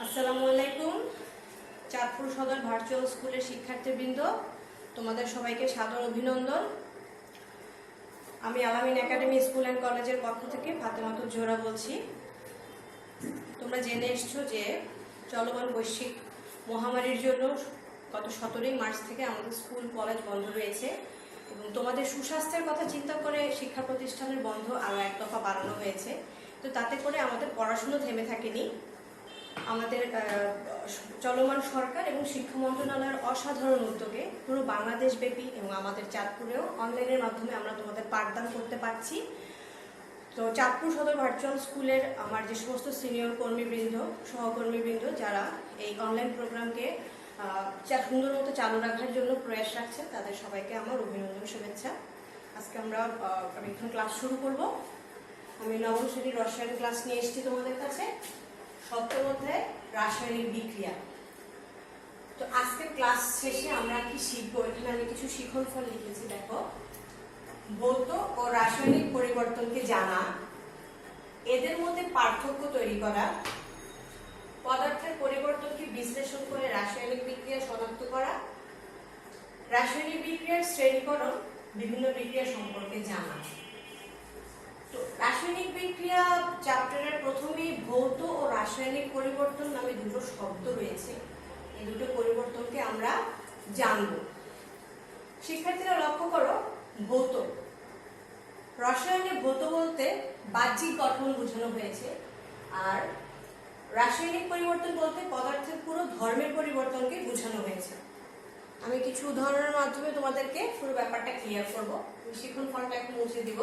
আসসালামু আলাইকুম। চাঁদপুর সদর ভার্চুয়াল স্কুলের শিক্ষার্থীবৃন্দ, তোমাদের সবাইকে সাদর অভিনন্দন। আমি আলামিন একাডেমি স্কুল অ্যান্ড কলেজের পক্ষ থেকে ফাতেমাতুল জোহরা বলছি। তোমরা জেনে এসছো যে চলমান বৈশ্বিক মহামারীর জন্য গত 17 মার্চ থেকে আমাদের স্কুল কলেজ বন্ধ রয়েছে এবং তোমাদের সুস্বাস্থ্যের কথা চিন্তা করে শিক্ষা প্রতিষ্ঠানের বন্ধ আরও এক দফা বাড়ানো হয়েছে। তো তাতে করে আমাদের পড়াশুনো থেমে থাকেনি। আমাদের চলমান সরকার এবং শিক্ষা মন্ত্রণালয়ের অসাধারণ উদ্যোগে পুরো বাংলাদেশব্যাপী এবং আমাদের চাঁদপুরেও অনলাইনের মাধ্যমে আমরা তোমাদের পাঠদান করতে পারছি। তো চাঁদপুর সদর ভার্চুয়াল স্কুলের আমার যে সমস্ত সিনিয়র কর্মীবৃন্দ, সহকর্মীবৃন্দ যারা এই অনলাইন প্রোগ্রামকে সুন্দর মতো চালু রাখার জন্য প্রয়াস রাখছেন, তাদের সবাইকে আমার অভিনন্দন, শুভেচ্ছা। আজকে আমি এখন ক্লাস শুরু করব। আমি নবম শ্রেণীর রসায়ন ক্লাস নিয়ে এসেছি তোমাদের কাছে, সপ্তম অধ্যায় রাসায়নিক বিক্রিয়া। তো আজকের ক্লাস শেষে আমরা কি শিখবো, এখানে আমি কিছু শিখন ফল লিখেছি, দেখো। ভৌত ও রাসায়নিক পরিবর্তনকে জানা, এদের মধ্যে পার্থক্য তৈরি করা, পদার্থের পরিবর্তনকে বিশ্লেষণ করে রাসায়নিক বিক্রিয়া শনাক্ত করা, রাসায়নিক বিক্রিয়ার শ্রেণীকরণ, বিভিন্ন বিক্রিয়া সম্পর্কে জানা। তো রাসায়নিক বিক্রিয়া চ্যাপ্টারের প্রথমেই ভৌত ও রাসায়নিক পরিবর্তন নামে দুটো শব্দ রয়েছে। এই দুটো পরিবর্তনকে আমরা জানব। শিক্ষার্থীরা লক্ষ্য করো, ভৌত, রসায়নে ভৌত বলতে বাহ্যিক গঠন বোঝানো হয়েছে, আর রাসায়নিক পরিবর্তন বলতে পদার্থের পুরো ধর্মের পরিবর্তনকে বোঝানো হয়েছে। আমি কিছু উদাহরণের মাধ্যমে তোমাদেরকে পুরো ব্যাপারটা ক্লিয়ার করব। শিখন ফলটা একটু মুছে দিব।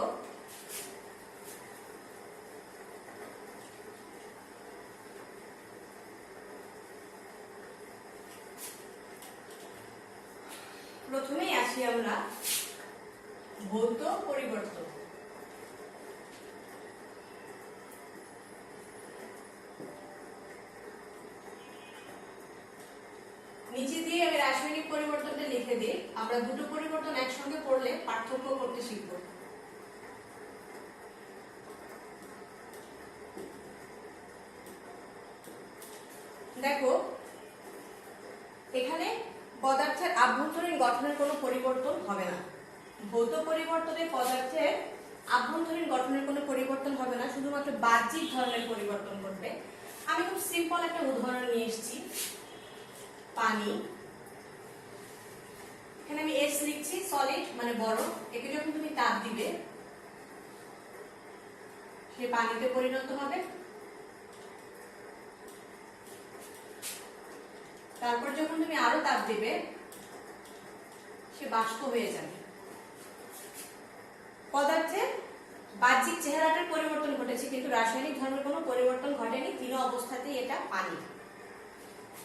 প্রথমেই আসি আমরা ভৌত পরিবর্তন। নিচে দিয়ে আমি রাসায়নিক পরিবর্তনটা লিখে দিই। আমরা দুটো পরিবর্তন একসঙ্গে পড়লে পার্থক্য করতে শিখব। দেখো, এখানে পদার্থের আভ্যন্তরীণ গঠনের কোনো পরিবর্তন হবে না। ভৌত পরিবর্তনে পদার্থের আভ্যন্তরীণ গঠনের কোনো পরিবর্তন হবে না, শুধুমাত্র বাহ্যিক ধরনের পরিবর্তন ঘটবে। আমি খুব সিম্পল একটা উদাহরণ নিয়ে এসেছি, পানি। এখানে আমি এস লিখছি, সলিড মানে বরফ। একে যখন তুমি তাপ দিবে, সে পানিতে পরিণত হবে। তারপর যখন তুমি আরো তাপ দিবে, সে বাষ্প হয়ে যাবে। পদার্থের বাহ্যিক চেহারাটার পরিবর্তন ঘটেছে, কিন্তু রাসায়নিক ধর্মের কোনো পরিবর্তন ঘটেনি। তিন অবস্থাতেই এটা পানি।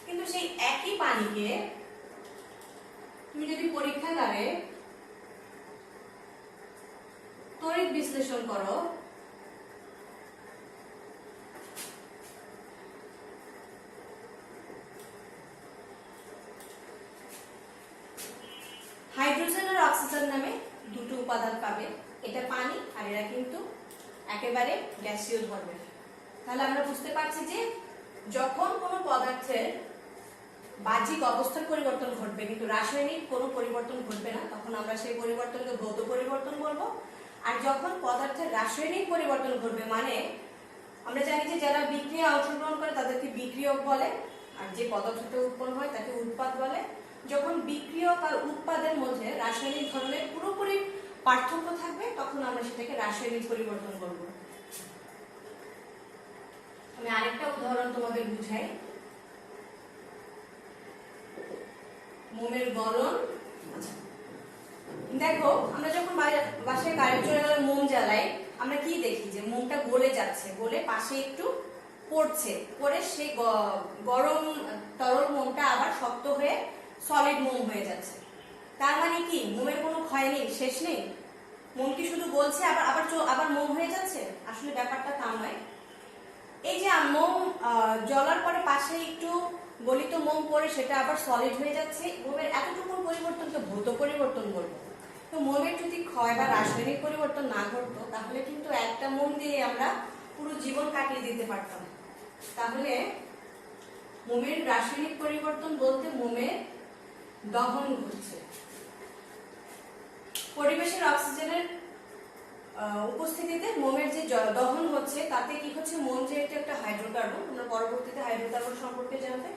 কিন্তু সেই একই পানিকে তুমি যদি পরীক্ষাগারে তড়িৎ বিশ্লেষণ করো, হাইড্রোজেন আর অক্সিজেন নামে দুটো উপাদান পাবে। এটা পানি আর এরা কিন্তু একেবারে গ্যাসীয় ধর্মের। তাহলে আমরা বুঝতে পারছি যে যখন কোনো পদার্থের বাহ্যিক অবস্থার পরিবর্তন ঘটবে কিন্তু রাসায়নিক কোনো পরিবর্তন ঘটবে না, তখন আমরা সেই পরিবর্তনকে ভৌত পরিবর্তন বলবো। আর যখন পদার্থের রাসায়নিক পরিবর্তন ঘটবে, মানে আমরা জানি যে যারা বিক্রিয়া অংশগ্রহণ করে তাদেরকে বিক্রিয়ক বলে, আর যে পদার্থটা উৎপন্ন হয় তাকে উৎপাদ বলে। যখন বিক্রিয়ক আর উৎপাদের মধ্যে রাসায়নিক ধর্মের পুরোপুরি পার্থক্য থাকবে, তখন আমরা সেটাকে রাসায়নিক পরিবর্তন বলবো। আমি আরেকটা উদাহরণ তোমাদের বুঝাই। মোমের গলন। দেখো, আমরা যখন বাসায় কারেন্ট চলে গেলে মোম জ্বালাই, আমরা কি দেখি যে মোমটা গলে যাচ্ছে, গলে পাশে একটু পড়ছে, পরে সেই গরম তরল মোমটা আবার শক্ত হয়ে সলিড মোম হয়ে যাচ্ছে। তার মানে কি মোমের কোনো ক্ষয় নেই, শেষ নেই? মোম কি শুধু গলছে আবার মোম হয়ে যাচ্ছে? আসলে ব্যাপারটা তা নয়। এই যে মোম জ্বলার পরে পাশে একটু গলিত মোম পড়ে সেটা আবার সলিড হয়ে যাচ্ছে, মোমের এতটুকু পরিবর্তনকে ভৌত পরিবর্তন বলবো। তো মোমের যদি ক্ষয় বা রাসায়নিক পরিবর্তন না ঘটতো, তাহলে কিন্তু একটা মোম দিয়ে আমরা পুরো জীবন কাটিয়ে দিতে পারতাম। তাহলে মোমের রাসায়নিক পরিবর্তন বলতে মোমের দহন ঘটছে। পরিবেশের অক্সিজেনের উপস্থিতিতে মোমের যে দহন হচ্ছে তাতে কি হচ্ছে, মোম যেহেতু একটা হাইড্রোকার্বন, আমরা পরবর্তীতে হাইড্রোকার্বন সম্পর্কে জানবে,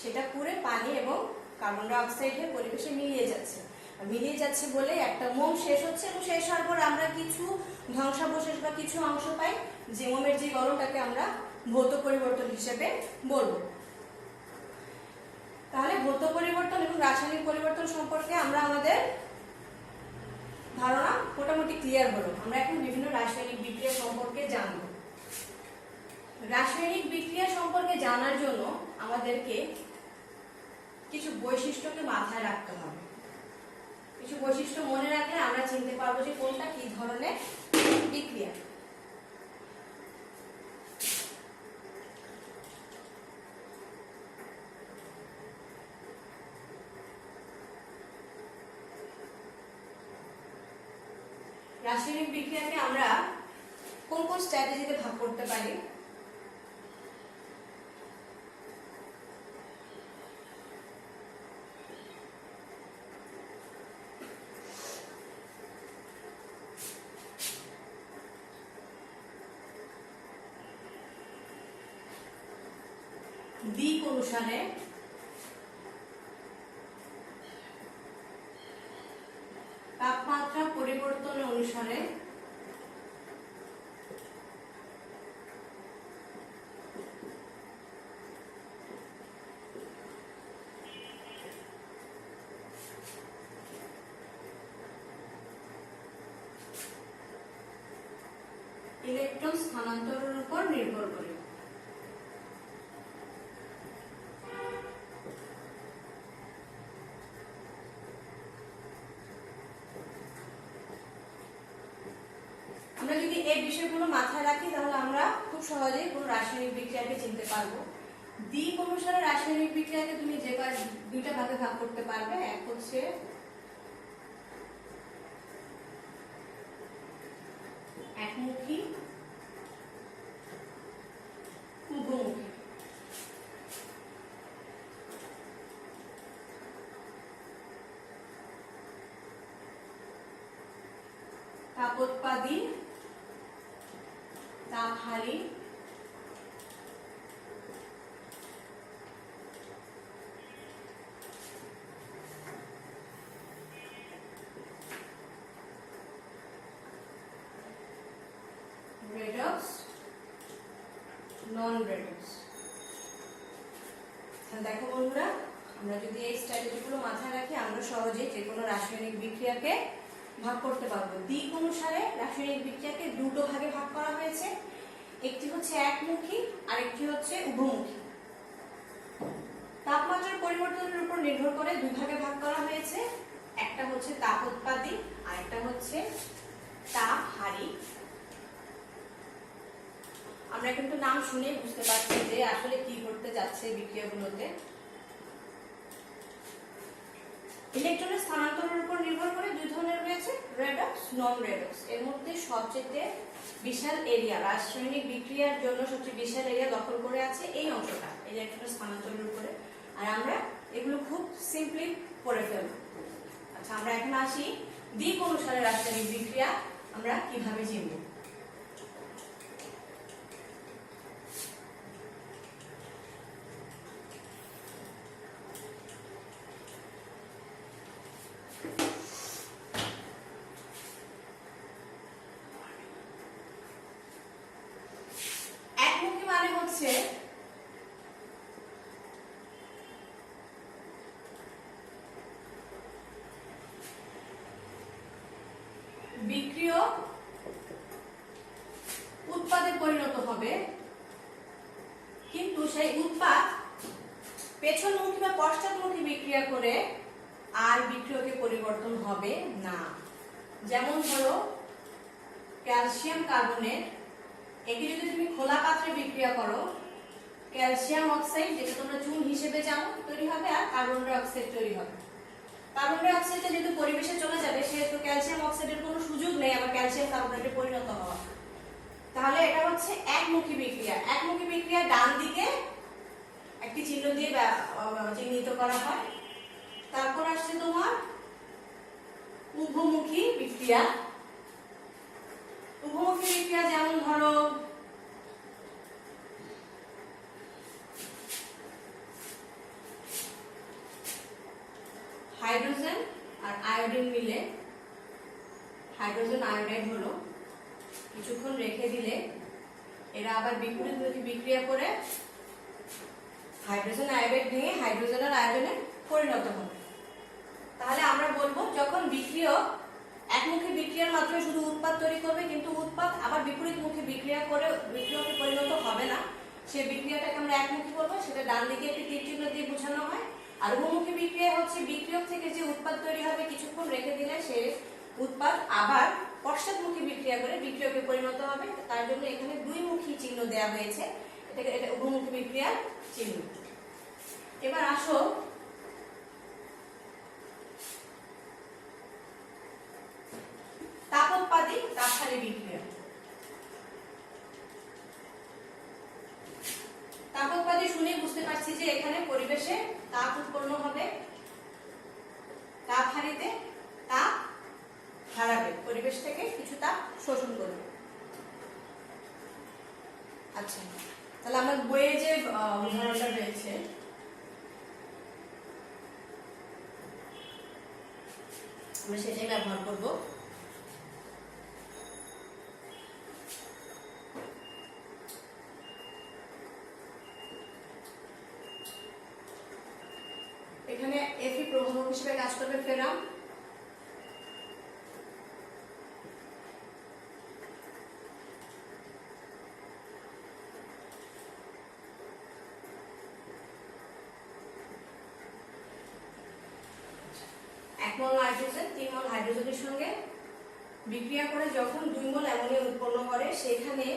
সেটা পুরে পানি এবং কার্বন ডাই অক্সাইডে পরিবেশে মিলিয়ে যাচ্ছে বলে একটা মোম শেষ হচ্ছে, এবং শেষ হওয়ার পর আমরা কিছু ধ্বংসাবশেষ বা কিছু অংশ পাই, যে মোমের যে গলনটাকে আমরা ভৌত পরিবর্তন হিসেবে বলবো। তাহলে ভৌত পরিবর্তন এবং রাসায়নিক পরিবর্তন সম্পর্কে আমরা আমাদের ধারণা মোটামুটি ক্লিয়ার হলো। আমরা এখন বিভিন্ন রাসায়নিক বিক্রিয়া সম্পর্কে জানব। রাসায়নিক বিক্রিয়া সম্পর্কে জানার জন্য আমাদেরকে কিছু বৈশিষ্ট্যকে মাথায় রাখতে হবে। কিছু বৈশিষ্ট্য মনে রাখলে আমরা চিনতে পারবো যে কোনটা কি ধরনের বিক্রিয়া। রাসায়নিক বিক্রিয়াকে আমরা কোন কোন স্ট্র্যাটেজিতে ভাগ করতে পারি? দিক অনুসারে তাপমাত্রা পরিবর্তন অনুসারে ইলেকট্রন স্থানান্তরের উপর নির্ভর করে। আমরা যদি এই বিষয়গুলো মাথায় রাখি তাহলে আমরা খুব সহজেই কোনো রাসায়নিক বিক্রিয়াকে চিনতে পারবো। দিক অনুসারে রাসায়নিক বিক্রিয়াকে তুমি যে দুইটা ভাগে ভাগ করতে পারবে। এক হচ্ছে একমুখী, উভমুখী। তাপোৎপাদী, তাপহারী, রেডক্স, নন রেডক্স। দেখো বন্ধুরা, আমরা যদি এই স্ট্র্যাটেজিগুলো মাথায় রাখি আমরা সহজেই যে কোনো রাসায়নিক বিক্রিয়াকে ভাগ করতে পারবো। দিক অনুসারে রাসায়নিক বিক্রিয়াকে দুটো ভাগে ভাগ করা হয়েছে, একটি হচ্ছে একমুখী আর একটি হচ্ছে উভমুখী। তাপমাত্রার পরিবর্তনের উপর নির্ভর করে দুই ভাগে ভাগ করা হয়েছে, একটা হচ্ছে তাপোৎপাদী আর একটা হচ্ছে তাপহারী। আমরা কিন্তু নাম শুনে বুঝতে পারছি যে আসলে কি ঘটতে যাচ্ছে বিক্রিয়াগুলোতে। ইলেকট্রনের স্থানান্তরের উপর নির্ভর করে দুই ধরনের রয়েছে, রেডক্স, নন রেডক্স। এর মধ্যে সবচেয়ে বিশাল এরিয়া, রাসায়নিক বিক্রিয়ার জন্য সবচেয়ে বিশাল এরিয়া দখল করে আছে এই অংশটা, ইলেকট্রনের স্থানান্তরের উপরে। আর আমরা এগুলো খুব সিম্পলি পড়ে ফেলব। আচ্ছা, আমরা এখন আসি দিক অনুসারে রাসায়নিক বিক্রিয়া আমরা কিভাবে চিনব। একমুখী মানে হচ্ছে বিক্রিয় উৎপাদে পরিণত হবে, কিন্তু সেই উৎপাদ পেছনমুখী বা পশ্চাৎমুখী বিক্রিয়া করে আর বিক্রিয়কে পরিবর্তন হবে না। যেমন ধরো ক্যালসিয়াম কার্বনেট, একে যদি তুমি খোলা পাত্রে বিক্রিয়া করো, ক্যালসিয়াম অক্সাইড যেটা তোমরা চুন হিসেবে জানো তৈরি হবে, আর কার্বন ডাই অক্সাইড তৈরি হবে। কার্বন ডাই অক্সাইডটা যেহেতু পরিবেশে চলে যাবে সেহেতু ক্যালসিয়াম অক্সাইডের কোনো সুযোগ নেই আবার ক্যালসিয়াম কার্বনেটে পরিণত হওয়া। তাহলে এটা হচ্ছে একমুখী বিক্রিয়া। একমুখী বিক্রিয়া ডান দিকে একটি চিহ্ন চিহ্ন দিয়ে চিহ্নিত করা হয়। তারপর আসছে তোমার উভমুখী বিক্রিয়া। উভমুখী বিক্রিয়া যেমন ধরো হাইড্রোজেন আর আয়োডিন মিলে হাইড্রোজেন আয়োডাইড হলো, কিছুক্ষণ রেখে দিলে এরা আবার বিপরীতমুখী বিক্রিয়া করে হাইড্রোজেন আয়োডাইড ভেঙে হাইড্রোজেন আর আয়োডিনে পরিণত হবে। তাহলে আমরা বলবো যখন বিক্রিয়ক একমুখী বিক্রিয়ার মাধ্যমে শুধু উৎপাদ তৈরি করবে, কিন্তু উৎপাদ আবার বিপরীতমুখী বিক্রিয়া করে বিক্রিয়কে পরিণত হবে না, সেই বিক্রিয়াটাকে আমরা একমুখী বলবো। সেটা ডান দিকে একটি তীর চিহ্ন দিয়ে বোঝানো হয়। আর উভমুখী বিক্রিয়া হচ্ছে বিক্রিয়ক থেকে যে উৎপাদ তৈরি হবে কিছুক্ষণ রেখে দিলে সেই উৎপাদ আবার পশ্চাৎমুখী বিক্রিয়া করে বিক্রিয়কে পরিণত হবে। তার জন্য এখানে দুই মুখী চিহ্ন দেওয়া হয়েছে, এটা উভমুখী বিক্রিয়ার চিহ্ন। এবার আসো তাপোৎপাদী তাপহারী বিক্রিয়া। তাপোৎপাদী শুনেই বুঝতে পারছি যে এখানে পরিবেশে তাপ উৎপন্ন হবে, তাপহারীতে তাপ হারাবে, পরিবেশ থেকে কিছু তাপ শোষণ করবে। আচ্ছা, তাহলে আমার বইয়ে যে উদাহরণটা রয়েছে আমরা সেটাই ব্যবহার করব। এখানে এফি প্রভাবক হিসেবে কাজ করবে ফেরাম। এক মোল নাইট্রোজেন 3 মোল হাইড্রোজেনের সঙ্গে বিক্রিয়া করে যখন 2 মোল অ্যামোনিয়া উৎপন্ন করে সেখানে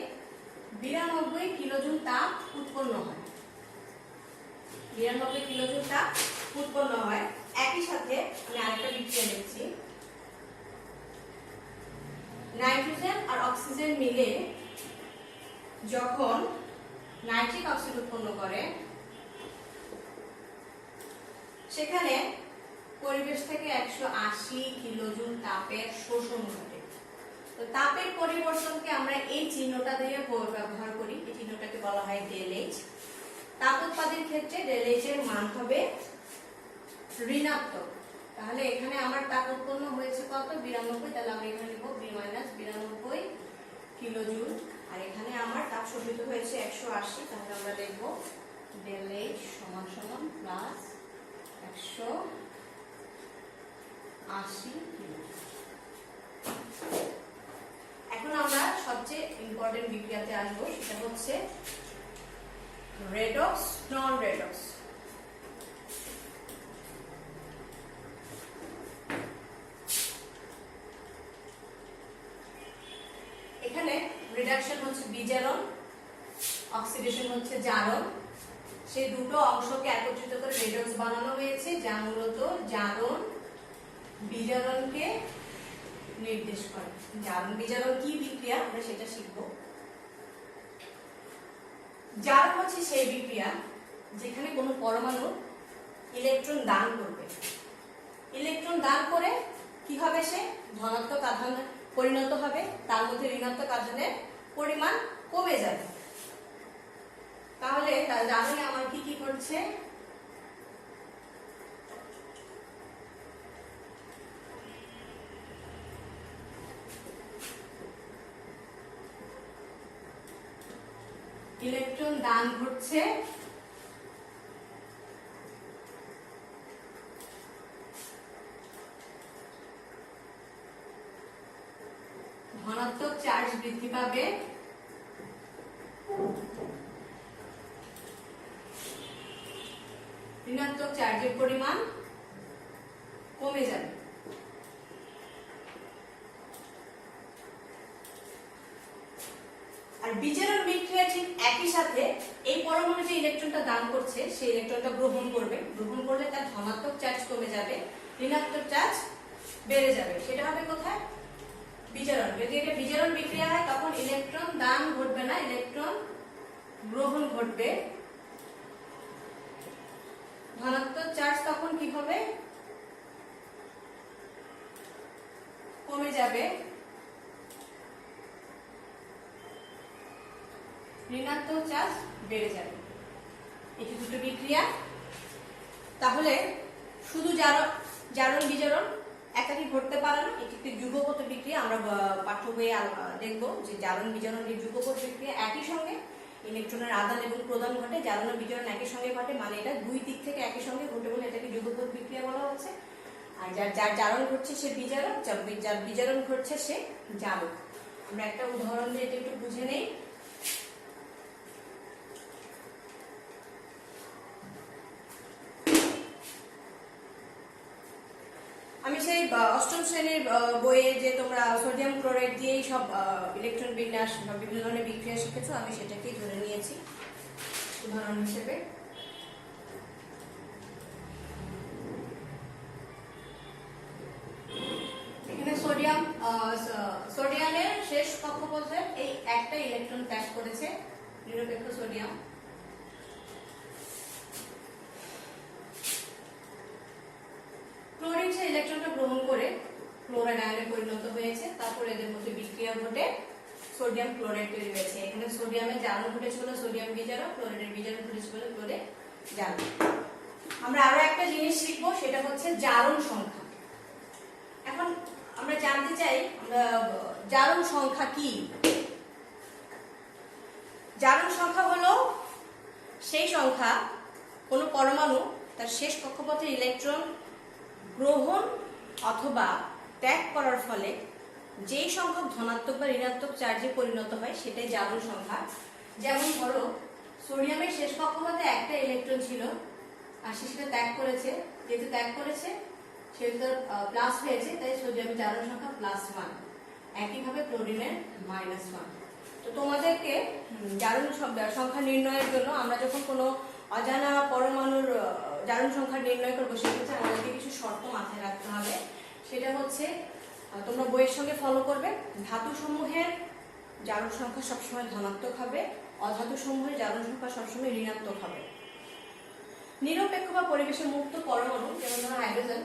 92 কিলোজুল তাপ উৎপন্ন হয়। 92 কিলোজুল তাপ উৎপন্ন হয়। একই সাথে আমি আরেকটা বিক্রিয়া লিখছি, নাইট্রোজেন আর অক্সিজেন মিলে যখন নাইট্রিক অক্সাইড উৎপন্ন করে সেখানে পরিবেশ থেকে 180 কিলোজুল তাপের শোষণ ঘটে। তো তাপের পরিবর্তনকে আমরা এই চিহ্নটা দিয়ে ব্যবহার করি, এই চিহ্নটাকে বলা হয় ডেল এইচ। তাপ উৎপাদনের ক্ষেত্রে ডেল এইচ এর মান হবে ঋণাত্মক। তাহলে এখানে আমার তাপ উৎপন্ন হয়েছে কত? 92, তাহলে আমরা এখানে লিখব B-92 কিলোজুল। আর এখানে আমার তাপ শোষিত হয়েছে 180, তাহলে আমরা লিখব ডেল এইচ সমান সমান প্লাস 180 কিলোজুল। এখন আমরা সবচেয়ে ইম্পর্টেন্ট বিক্রিয়াতে আসবো, সেটা হচ্ছে রেডক্স নন রেডক্স। এখানে রিডাকশন হচ্ছে বিজারণ, অক্সিডেশন হচ্ছে জারণ। সেই দুটো অংশকে একত্রিত করে রেডক্স বানানো হয়েছে, যা মূলত জারণ বিজারণকে নির্দেশ করে। জারণ বিজারণ কি বিক্রিয়া আমরা সেটা শিখব। জারণ হচ্ছে সেই বিক্রিয়া যেখানে কোনো পরমাণু ইলেকট্রন দান করবে। ইলেকট্রন দান করে কি হবে? সে ধনাত্মক আধানে পরিণত হবে, তার মধ্যে ঋণাত্মক আধানের পরিমাণ কমে যাবে। তাহলে জারণে আমার কি কি করছে? ইলেকট্রন দান ঘটছে, ধনাত্মক চার্জ বৃদ্ধি পাবে, ঋণাত্মক চার্জের পরিমাণ কমে যাবে। আর বিজারণ বিক্রিয়া ঠিক একই সাথে এই পরমাণু যে ইলেকট্রনটা দান করছে সেই ইলেকট্রনটা গ্রহণ করবে। গ্রহণ করলে তার ধনাত্মক চার্জ কমে যাবে, ঋণাত্মক চার্জ বেড়ে যাবে। সেটা হবে কোথায়? বিজারণ। যদি এটা বিজারণ বিক্রিয়া হয় তখন ইলেকট্রন দান ঘটবে না, ইলেকট্রন গ্রহণ ঘটবে। ধনাত্মক চার্জ তখন কি হবে, কমে যাবে, ঋণাত্মক চার্জ বেড়ে যাবে। এটি দুটো বিক্রিয়া। তাহলে শুধু জারণ বিজারণ একাকি ঘটতে পারে না, এটি একটি যুগপত বিক্রিয়া। আমরা পাঠ্য বইয়ে দেখবো যে জারণ বিজারণ এই যুগপত বিক্রিয়া, একই সঙ্গে ইলেকট্রনের আদান এবং প্রদান ঘটে, জারণ ও বিজারণ একই সঙ্গে ঘটে, মানে এটা দুই দিক থেকে একই সঙ্গে ঘটে বলে এটাকে যুগপত বিক্রিয়া বলা হচ্ছে। আর যার জারণ ঘটছে সে বিজারক, যার বিজারণ ঘটছে সে জারক। আমরা একটা উদাহরণ দিয়ে এটা একটু বুঝে নেই। আমি সেই অষ্টম শ্রেণীর বইয়ে যে তোমরা সোডিয়াম ক্লোরাইড দিয়েই সব ইলেকট্রন বিন্যাস বা বিভিন্ন ধরনের বিক্রিয়া শিখেছো, আমি সেটাকেই ধরে নিয়েছি উদাহরণ হিসেবে। এখানে সোডিয়ামের শেষ কক্ষপথে এই একটা ইলেকট্রন ত্যাগ করেছে, নিরপেক্ষ সোডিয়াম। ক্লোরিন সে ইলেকট্রনটা গ্রহণ করে ক্লোরাইড আয়নে পরিণত হয়েছে, তারপর এদের মধ্যে বিক্রিয়া ঘটে সোডিয়াম ক্লোরাইড তৈরি হয়েছে। এখানে সোডিয়ামের জারণ ঘটেছিল সোডিয়াম বিজারক, ক্লোরাইডের বিজারণ ঘটেছিল ক্লোরাইড জারণ। আমরা আরো একটা জিনিস শিখবো, সেটা হচ্ছে জারণ সংখ্যা। এখন আমরা জানতে চাই জারণ সংখ্যা কি। জারণ সংখ্যা হলো সেই সংখ্যা কোনো পরমাণু তার শেষ কক্ষপথে ইলেকট্রন গ্রহণ অথবা ত্যাগ করার ফলে যেই সংখ্যক ধনাত্মক বা ঋণাত্মক চার্জে পরিণত হয় সেটাই জারণ সংখ্যা। যেমন ধরো সোডিয়ামের শেষ কক্ষপথে একটা ইলেকট্রন ছিল আর সে সেটা ত্যাগ করেছে, যেহেতু ত্যাগ করেছে সেহেতু তার প্লাস হয়েছে, তাই সোডিয়ামের জারণ সংখ্যা +1। একইভাবে ক্লোরিনের -1। তো তোমাদেরকে জারণ সংখ্যা নির্ণয়ের জন্য আমরা যখন কোনো অজানা পরমাণুর জারণ সংখ্যা নির্ণয় করবো, সেক্ষেত্রে আমাদেরকে কিছু শর্ত মাথায় রাখতে হবে। সেটা হচ্ছে তোমরা বইয়ের সঙ্গে ফলো করবে, ধাতু সমূহের জারণ সংখ্যা সবসময় ধনাত্মক হবে, অধাতু সমূহের জারণ সংখ্যা সবসময় ঋণাত্মক হবে। নিরপেক্ষ বা পরিবেশে মুক্ত পরমাণু, যেমন ধরো হাইড্রোজেন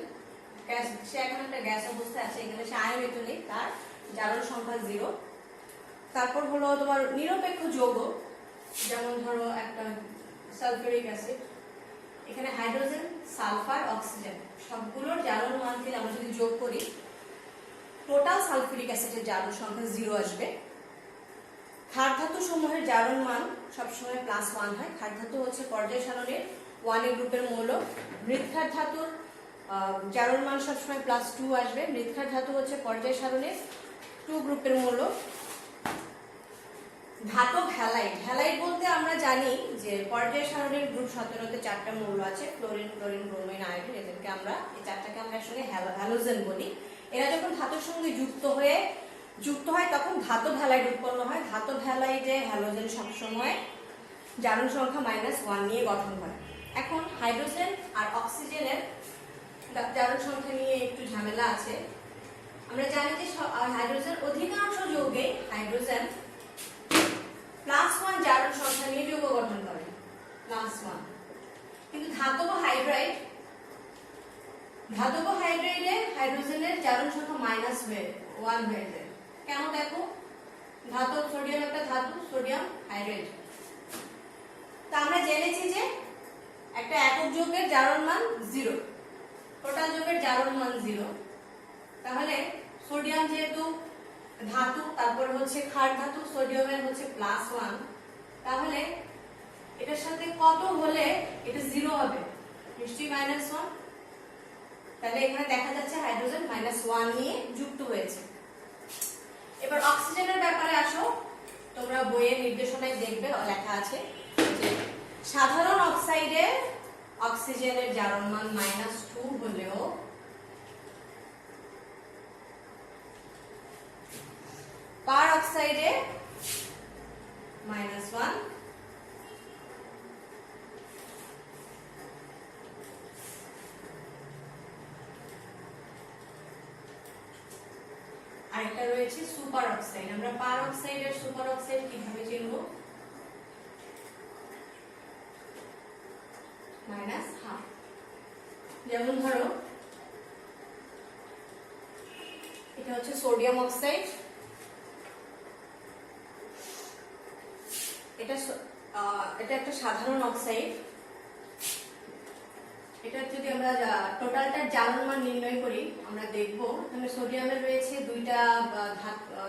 গ্যাস, সে এখন একটা গ্যাস অবস্থায় আছে, এখানে সে আয়নিত নেই, তার জারণ সংখ্যা 0। তারপর হলো তোমার নিরপেক্ষ যৌগ, যেমন ধরো একটা সালফিউরিক অ্যাসিড, এখানে হাইড্রোজেন, সালফার, অক্সিজেন সবগুলোর জারণ মান থেকে আমরা যদি যোগ করি, টোটাল সালফিউরিক অ্যাসিডের জারণ সংখ্যা 0 আসবে। ক্ষার ধাতু সমূহের জারণ মান সবসময় +1 হয়। ক্ষার ধাতু হচ্ছে পর্যায় সারণীর 1A গ্রুপের মৌল। মৃৎক্ষার ধাতুর জারণ মান সবসময় +2 আসবে। মৃৎক্ষার ধাতু হচ্ছে পর্যায় সারণীর 2 গ্রুপের মৌল। ধাতব হ্যালাইড, হ্যালাইড বলতে আমরা জানি যে পর্যায় সারণীর গ্রুপ 17তে 4টা মৌল আছে, ক্লোরিন, ক্লোরিন, ব্রোমিন, আয়োডিন। এদেরকে আমরা এই 4টাকে আমরা একসঙ্গে হ্যালোজেন বলি। এরা যখন ধাতুর সঙ্গে যুক্ত হয় তখন ধাতব হ্যালাইড উৎপন্ন হয়। ধাতব হ্যালাইডে হ্যালোজেন সবসময় জারণ সংখ্যা -1 নিয়ে গঠন হয়। এখন হাইড্রোজেন আর অক্সিজেনের জারণ সংখ্যা নিয়ে একটু ঝামেলা আছে। আমরা জানি যে হাইড্রোজেন অধিকাংশ যৌগে হাইড্রোজেন +1 জারণ সংখ্যা নিয়ে যৌগ গঠন করে, +1। কিন্তু ধাতব হাইড্রাইডে হাইড্রোজেনের জারণ সংখ্যা -1 হয়ে যায়। কেন দেখো, ধাতব সোডিয়াম একটা ধাতু, সোডিয়াম হাইড্রাইড। তা আমরা জেনেছি যে একটা একক যৌগের জারণ মান 0, টোটাল যৌগের জারণ মান 0। তাহলে সোডিয়াম যেহেতু ধাতু, তারপর হচ্ছে ক্ষার ধাতু, সোডিয়ামের হচ্ছে +1, তাহলে এটার সাথে কত হলে এটা 0 হবে? নিশ্চয়ই -1। তাহলে এখানে দেখা যাচ্ছে হাইড্রোজেন -1 নিয়ে যুক্ত হয়েছে। এবার অক্সিজেনের ব্যাপারে আসো, তোমরা বইয়ের নির্দেশনায় দেখবে লেখা আছে যে সাধারণ অক্সাইডে অক্সিজেনের জারণ মান -2 হলেও পার অক্সাইডে -1, আরেকটা রয়েছে সুপার অক্সাইড। আমরা পার অক্সাইড আর সুপার অক্সাইড কিভাবে চিনব? -1/2। যেমন ধরো এটা হচ্ছে সোডিয়াম অক্সাইড, এটা একটা সাধারণ অক্সাইড। এটা যদি আমরা টোটালটার জারণ মান নির্ণয় করি আমরা দেখব এখানে সোডিয়ামের রয়েছে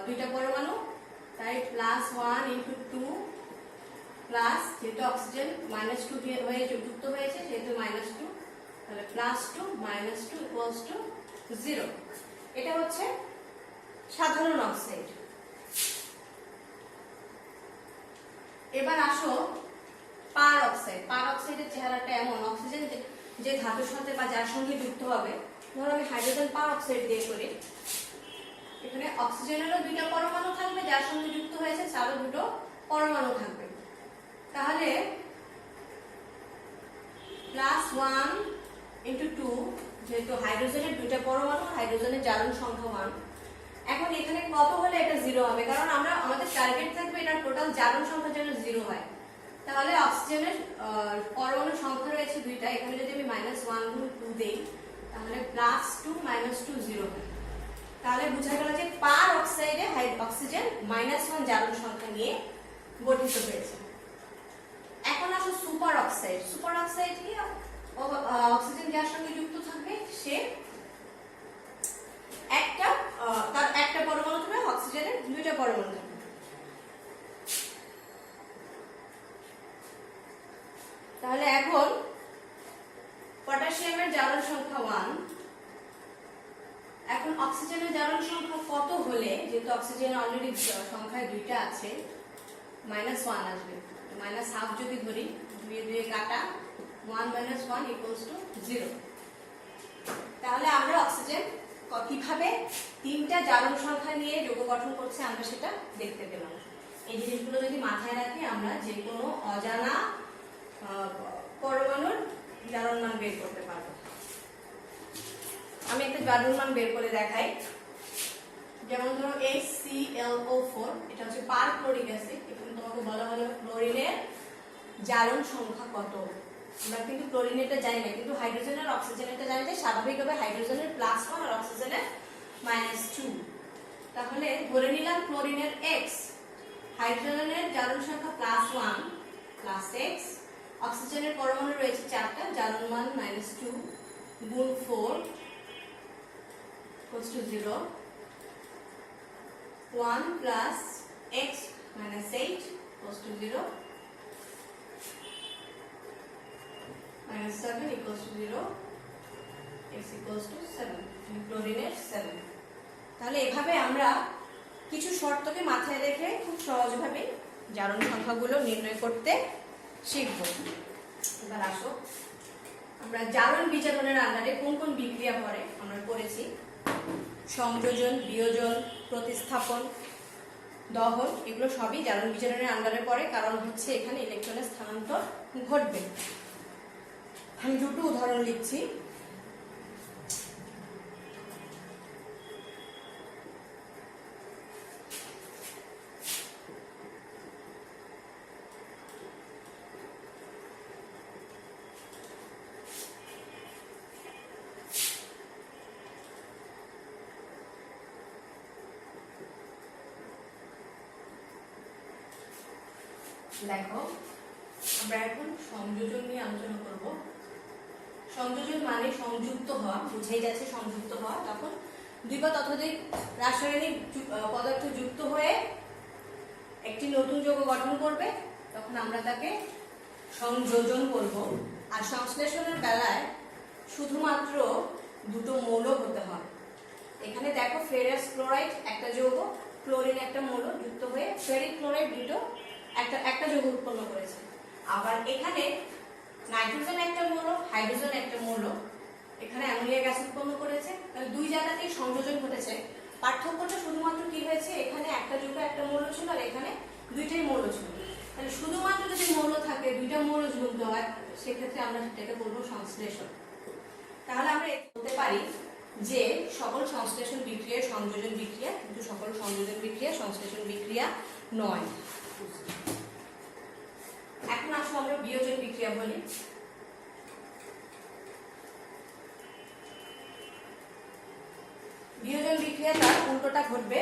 দুইটা পরমাণু, তাই +1 × 2 প্লাস, যেহেতু অক্সিজেন -2 হয়ে যুক্ত হয়েছে যেহেতু -2, তাহলে +2 -2 = 0। এটা হচ্ছে সাধারণ অক্সাইড। এবার আসো পার অক্সাইড। পার অক্সাইডের চেহারাটা এমন, অক্সিজেন যে ধাতুর সাথে বা যার সঙ্গে যুক্ত হবে, ধরো আমি হাইড্রোজেন পার অক্সাইড দিয়ে করি, এখানে অক্সিজেনেরও দুইটা পরমাণু থাকবে, যার সঙ্গে যুক্ত হয়েছে তারও দুটো পরমাণু থাকবে। তাহলে +1 × 2, যেহেতু হাইড্রোজেনের দুইটা পরমাণু, হাইড্রোজেনের জারণ সংখ্যা 1। এখন এখানে কত হলে এটা 0 হবে, কারণ আমাদের টার্গেট থাকবে এটা টোটাল জারণ সংখ্যা যেন 0 হয়। তাহলে অক্সিজেনের পরমাণু সংখ্যা রয়েছে দুইটা, এখানে যদি আমি -1 × 2 দেই তাহলে +2 -2 0 হয়। তাহলে বোঝা গেল যে পার অক্সাইডে অক্সিজেন -1 জারণ সংখ্যা নিয়ে গঠিত হয়েছে। এখন আসো সুপার অক্সাইড। সুপার অক্সাইড কি, অক্সিজেন যার সঙ্গে যুক্ত থাকবে সে তার একটা পরমাণু থাকবে, অক্সিজেনের দুইটা পরমাণু থাকবে। তাহলে এখন পটাশিয়ামের জারণ সংখ্যা 1, এখন অক্সিজেনের জারণ সংখ্যা কত হলে, যেহেতু অক্সিজেন অলরেডি সংখ্যায় দুইটা আছে, -1 আসবে। -1/2 যদি ধরি, 2 2 কাটা, 1 - 1 = 0। তাহলে আমরা অক্সিজেন কিভাবে তিনটা জারণ সংখ্যা নিয়ে যৌগ গঠন করছে আমরা সেটা দেখতে পেলাম। এই জিনিসগুলো যদি মাথায় রাখি আমরা যে কোনো অজানা পরমাণুর জারণ মান বের করতে পারবো। আমি একটা জারণ মান বের করে দেখাই। যেমন ধরো HClO4, এটা হচ্ছে পারক্লোরিক অ্যাসিড। এখানে তোমাকে বলা হলো ক্লোরিনের জারণ সংখ্যা কত। আমরা কিন্তু ক্লোরিনেরটা জানি না, কিন্তু হাইড্রোজেন আর অক্সিজেনেরটা জানি যে স্বাভাবিকভাবে হাইড্রোজেনের +1 আর অক্সিজেনের -2। তাহলে ধরে নিলাম ক্লোরিনের X, হাইড্রোজেনের জারণ সংখ্যা +1 + X, অক্সিজেনের পরমাণু রয়েছে 4টা, জারণ মান -2 × 4 = 0, 1 + X - 8 = 0, -7 = 0, X = 7, ক্লোরিনের 7। তাহলে এভাবে আমরা কিছু শর্তকে মাথায় রেখে খুব সহজভাবে জারণ সংখ্যাগুলো নির্ণয় করতে শিখব। এবার আসো আমরা জারণ বিজারণের আন্ডারে কোন কোন বিক্রিয়া পড়ে আমরা পড়েছি। সংযোজন, বিয়োজন, প্রতিস্থাপন, দহন, এগুলো সবই জারণ বিজারণের আন্ডারে পড়ে, কারণ হচ্ছে এখানে ইলেকট্রনের স্থানান্তর ঘটবে। আমি দুটো উদাহরণ লিখছি। দেখো আমরা এখন সংযোজন নিয়ে আলোচনা করব। সংযোজন মানে সংযুক্ত হওয়া, বুঝাই যাচ্ছে সংযুক্ত হওয়া। তখন দুই বা ততোধিক রাসায়নিক পদার্থ যুক্ত হয়ে একটি নতুন যৌগ গঠন করবে, তখন আমরা তাকে সংযোজন করব। আর সংশ্লেষণের বেলায় শুধুমাত্র দুটো মৌল হতে হয়। এখানে দেখো ফেরাস ক্লোরাইড একটা যৌগ, ক্লোরিন একটা মৌল যুক্ত হয়ে ফেরিক ক্লোরাইড দুটো একটা যৌগ উৎপন্ন করেছে। আবার এখানে নাইট্রোজেন একটা মৌল, হাইড্রোজেন একটা মৌল, এখানে অ্যামোনিয়া গ্যাস উৎপন্ন করেছে। তাহলে দুই জায়গাতেই সংযোজন ঘটেছে। পার্থক্যটা শুধুমাত্র কি হয়েছে, এখানে একটা যৌগ একটা মৌল ছিল আর এখানে দুইটাই মৌল ছিল। তাহলে শুধুমাত্র যদি মৌল থাকে, দুইটা মৌল যুক্ত হয়, সেক্ষেত্রে আমরা সেটাকে বলবো সংশ্লেষণ। তাহলে আমরা বলতে পারি যে সকল সংশ্লেষণ বিক্রিয়া সংযোজন বিক্রিয়া, কিন্তু সকল সংযোজন বিক্রিয়া সংশ্লেষণ বিক্রিয়া নয়। এখন আসো আমরা বিয়োজন বিক্রিয়া বলি। বিক্রিয়াটা উল্টোটা ঘটবে।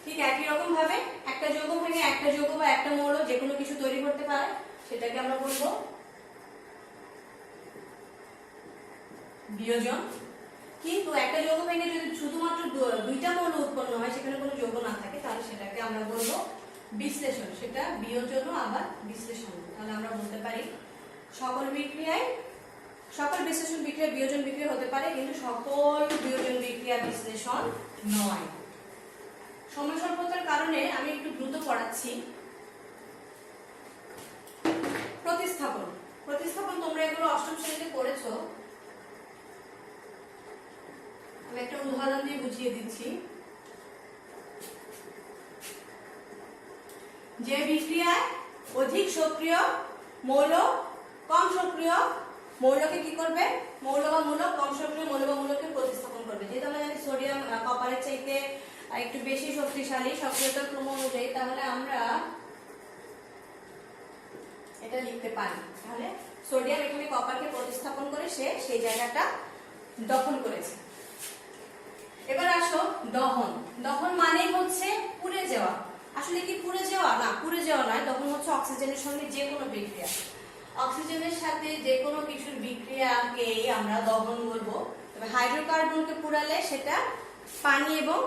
ঠিক একই রকম ভাবে একটা যৌগ ভেঙে একটা যৌগ বা একটা মৌল যে কোনো কিছু তৈরি করতে পারে, সেটাকে আমরা বলবো বিয়োজন। কিন্তু একটা যৌগ ভেঙে যদি শুধুমাত্র দুইটা মৌল উৎপন্ন হয়, সেখানে কোনো যৌগ না থাকে, তাহলে সেটাকে আমরা বলবো বিশ্লেষণ। সেটা বিয়োজন আবার বিশ্লেষণ। তাহলে আমরা বলতে পারি সকল বিশ্লেষণ বিক্রিয়া বিয়োজন বিক্রিয়া হতে পারে, কিন্তু সকল বিয়োজন বিক্রিয়া বিশ্লেষণ নয়। সময় স্বল্পতার কারণে আমি একটু দ্রুত পড়াচ্ছি। প্রতিস্থাপন তোমরা এগুলো অষ্টম শ্রেণীতে পড়েছো। আমি একটা উদাহরণ দিয়ে বুঝিয়ে দিচ্ছি। যে বিক্রিয়ায় অধিক সক্রিয় মৌল কম সক্রিয় মৌলকে কি করবে, মৌল বা মূলক কম সক্রিয় মৌল বা মূলকে প্রতিস্থাপন করবে। যেহেতু আমরা জানি সোডিয়াম কপারের চাইতে একটু বেশি শক্তিশালী সক্রিয়তার ক্রম অনুযায়ী, তাহলে আমরা এটা লিখতে পারি। তাহলে সোডিয়াম এখানে কপারকে প্রতিস্থাপন করে সে সেই জায়গাটা দখল করেছে। এবার আসো দহন। দহন মানে হচ্ছে পুড়ে যাওয়া। আসলে কি পুড়ে যাওয়া? না, পুড়ে যাওয়া নয়। দহন হচ্ছে অক্সিজেনের সঙ্গে যে কোনো বিক্রিয়া, অক্সিজেনের সাথে যে কোনো কিছুর বিক্রিয়াকেই আমরা দহন বলবো। তবে হাইড্রোকার্বনকে পুড়ালে সেটা পানি এবং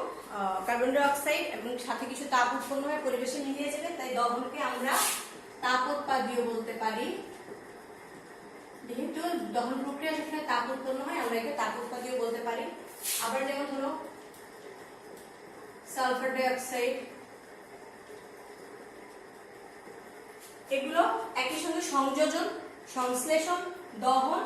কার্বন ডাই অক্সাইড এবং সাথে কিছু তাপ উৎপন্ন হয়ে পরিবেশে মিলিয়ে যাবে, তাই দহনকে আমরা তাপোৎপাদীয় বলতে পারি। যেহেতু দহন প্রক্রিয়া সেখানে তাপ উৎপন্ন হয়, আমরা একে তাপোৎপাদীয় বলতে পারি। আবার যেমন ধরো সালফার ডাই অক্সাইড, এগুলো একই সঙ্গে সংযোজন, সংশ্লেষণ, দহন,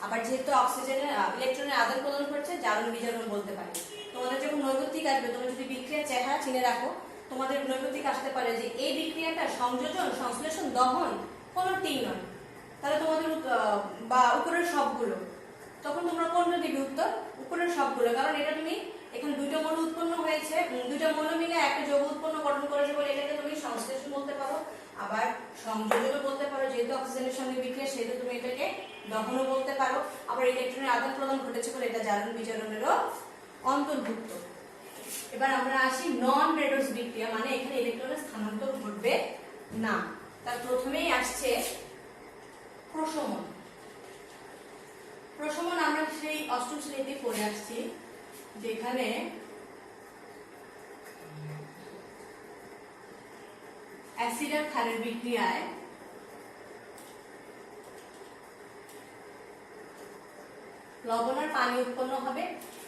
আবার যেহেতু অক্সিজেনের ইলেকট্রনের আদান প্রদান করছে, জারণ বিজারণ বলতে পারি। তোমাদের যখন নৈর্গতিক আসবে, তোমরা যদি বিক্রিয়ার চেহারা চিনে রাখো, তোমাদের নৈর্গতিক আসতে পারে যে এই বিক্রিয়াটা সংযোজন, সংশ্লেষণ, দহন কোনটিই নয়, তাহলে তোমাদের বা উপরের সবগুলো, তখন তোমরা কোনটা দিবে উত্তর? উপরের সবগুলো। কারণ এটা তুমি এখানে দুইটা মৌল উৎপন্ন হয়েছে, দুইটা মৌল মিলে একটা যৌগ উৎপন্ন গঠন করেছে বলে এটাকে তুমি সংশ্লেষণ বলতে পারো, আবার সংযোজনও বলতে পারো। যেহেতু অক্সিজেনের সঙ্গে বিক্রিয়া, সেহেতু তুমি এটাকে দহনও বলতে পারো। আবার ইলেকট্রনের আদান প্রদান ঘটেছে বলে এটা জারণ বিজারণেরও অন্তর্ভুক্ত। এবার আমরা আসি নন রেডক্স বিক্রিয়া, মানে এখানে ইলেকট্রনের স্থানান্তর ঘটবে না। তার প্রথমেই আসছে প্রশমন। প্রশমন আমরা সেই অষ্টম শ্রেণীতে পড়ে আসছি, যেখানে অ্যাসিড আর ক্ষারের বিক্রিয়ায় লবণ আর পানি উৎপন্ন হবে।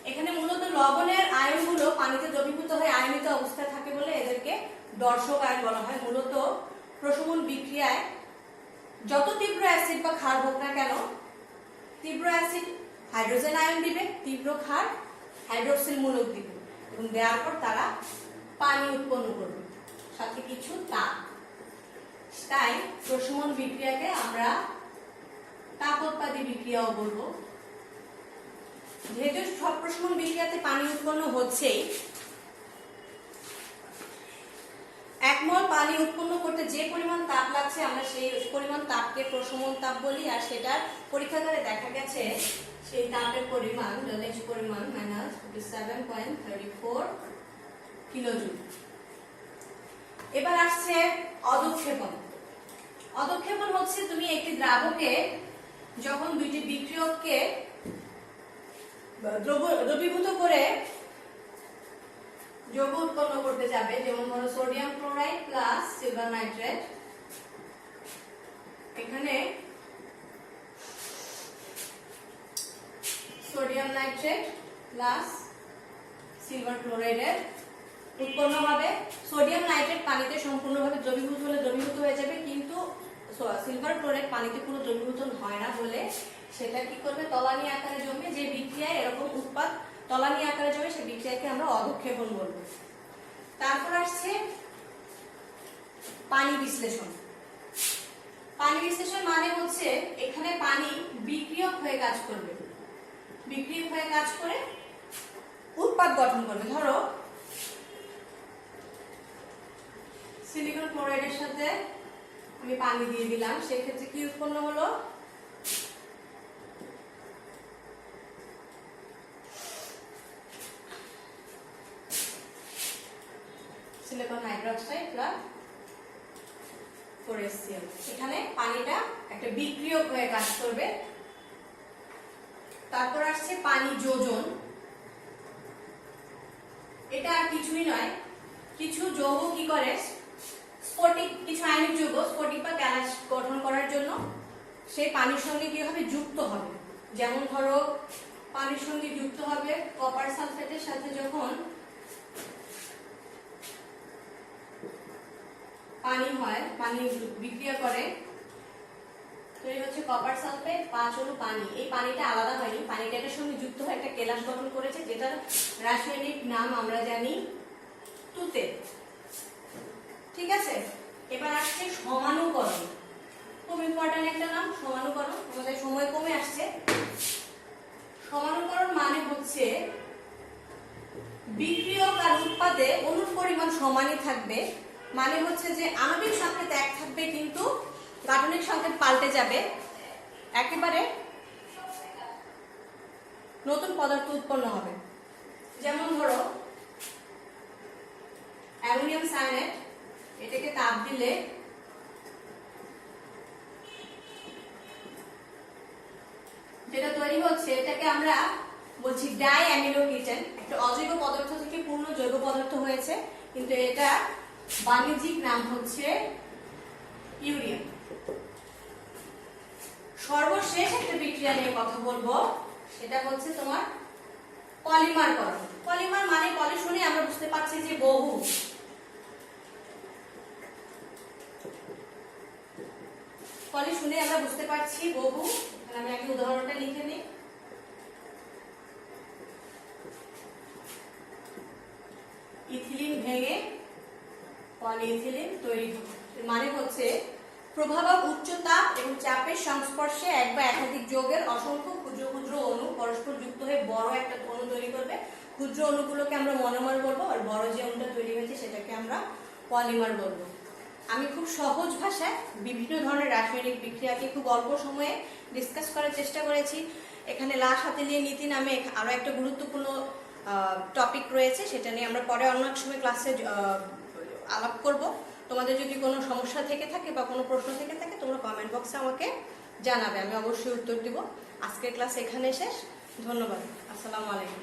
এখানে মূলত লবণের আয়নগুলো পানিতে দ্রবীভূত হয়ে আয়নিত অবস্থায় থাকে বলে এদেরকে দর্শক আয়ন বলা হয়। মূলত প্রশমন বিক্রিয়ায় যত তীব্র অ্যাসিড বা ক্ষার হোক না কেন, তীব্র অ্যাসিড হাইড্রোজেন আয়ন দিবে, তীব্র ক্ষার হাইড্রোক্সিল মূলক দিবে, এবং দেওয়ার পর তারা পানি উৎপন্ন করবে, সাথে কিছু তাপ। তাই প্রশমন বিক্রিয়াকে আমরা তাপোৎপাদী বিক্রিয়াও বলবো। যেহেতু সব প্রশমন বিক্রিয়াতে পানি উৎপন্ন হচ্ছেই, এক মোল পানি উৎপন্ন করতে যে পরিমাণ তাপ লাগছে, আমরা সেই পরিমাণ তাপকে প্রশমন তাপ বলি। আর সেটার পরীক্ষাগারে দেখা গেছে সেই তাপের পরিমাণ -47.34 কিলোজুল। এবার আসছে অদক্ষেপণ। অদক্ষেপণ হচ্ছে তুমি একটি দ্রাবকে যখন দুইটি বিক্রিয়ককে দ্রবীভূত করে যৌগ উৎপন্ন করতে যাবে, যেমন ধরো sodium chloride plus silver nitrate. এখানে সোডিয়াম নাইট্রেট প্লাস সিলভার ক্লোরাইডের উৎপন্ন হবে। সোডিয়াম নাইট্রেট পানিতে সম্পূর্ণভাবে দ্রবীভূত হলে দ্রবীভূত হয়ে যাবে, কিন্তু সিলভার ক্লোরাইড পানিতে পুরো দ্রবীভূত হয় না বলে সেটা কি করবে, তলানি আকারে জমবে। যে বিক্রিয়ায় এরকম উৎপাদ তলানি আকারে জমে, সেই বিক্রিয়াকে আমরা অদক্ষেপণ বলবো। তারপর আসছে পানি বিশ্লেষণ। পানি বিশ্লেষণ মানে হচ্ছে এখানে পানি বিক্রিয়ক হয়ে কাজ করবে, বিক্রিয়ক হয়ে কাজ করে উৎপাদ গঠন করবে। ধরো সিলিকন ক্লোরাইডের সাথে আমি পানি দিয়ে দিলাম, সেক্ষেত্রে কি উৎপন্ন হলো? Silicon hydroxide plus 4HCl। এখানে পানিটা একটা বিক্রিয়ক হয়ে কাজ করবে। তারপর আসছে পানি যোজন। এটা আর কিছুই নয়, কিছু যৌগ কি করে, স্ফটিক, কিছু আয়নিক যৌগ স্ফটিক বা গ্যাস গঠন করার জন্য সেই পানির সঙ্গে কি হবে, যুক্ত হবে। যেমন ধরো পানির সঙ্গে যুক্ত হবে কপার সালফেটের সাথে, যখন পানি হয়, পানি বিক্রিয়া করে তৈরি হচ্ছে কপার সালফেট 5 অণু পানি। এই পানিটা আলাদা হয়নি, পানিটা এটার সঙ্গে যুক্ত হয়ে একটা কেলাস গঠন করেছে, যেটার রাসায়নিক নাম আমরা জানি তুতে। ঠিক আছে, এবার আসছে সমানুকরণ। খুব ইম্পর্টেন্ট একটা নাম, সমানুকরণ। আমাদের সময় কমে আসছে। সমানুকরণ মানে হচ্ছে বিক্রিয়ক আর উৎপাদে অণুর পরিমাণ সমানই থাকবে। মানে হচ্ছে যে আণবিক সংকেত এক থাকবে, কিন্তু গাঠনিক সংকেত পাল্টে যাবে। একেবারে নতুন পদার্থ উৎপন্ন হবে। যেমন ধরো অ্যালুমিনিয়াম সায়ানাইড, এটাকে তাপ দিলে যেটা তৈরি হচ্ছে এটাকে আমরা বলছি ডাই অ্যামিনো কিটোন। একটা অজৈব পদার্থ থেকে পূর্ণ জৈব পদার্থ হয়েছে, কিন্তু এটা বাণিজ্যিক নাম হচ্ছে ইউরিয়া। সর্বশেষ একটা বিক্রিয়া নিয়ে কথা বলবো, সেটা হচ্ছে তোমার পলিমারকরণ। পলিমার মানে পলি শুনে আমরা বুঝতে পারছি যে বহু। পলি শুনে আমরা বুঝতে পারছি বহু। এখানে আমি একটা উদাহরণটা লিখে নিই। ইথিলিন ভেঙে পলিইথিলিন তৈরি হবে। মানে হচ্ছে প্রভাবক উচ্চ তাপ এবং চাপের সংস্পর্শে এক বা একাধিক যৌগের অসংখ্য ক্ষুদ্র ক্ষুদ্র অণু পরস্পর যুক্ত হয়ে বড় একটা অণু তৈরি করবে। ক্ষুদ্র অণুগুলোকে আমরা মনোমার বলবো, আর বড় যে অণুটা তৈরি হয়েছে সেটাকে আমরা পলিমার বলবো। আমি খুব সহজ ভাষায় বিভিন্ন ধরনের রাসায়নিক বিক্রিয়াকে খুব অল্প সময়ে ডিসকাস করার চেষ্টা করেছি। এখানে লাশ হাতে নিয়ে নীতি নামে আরো একটা গুরুত্বপূর্ণ টপিক রয়েছে, সেটা নিয়ে আমরা পরে অন্য এক সময় ক্লাসে আলাপ করব। তোমাদের যদি কোনো সমস্যা থেকে থাকে বা কোনো প্রশ্ন থেকে থাকে, তোমরা কমেন্ট বক্সে আমাকে জানাবে, আমি অবশ্যই উত্তর দিব। আজকের ক্লাস এখানে শেষ। ধন্যবাদ। আসসালামু আলাইকুম।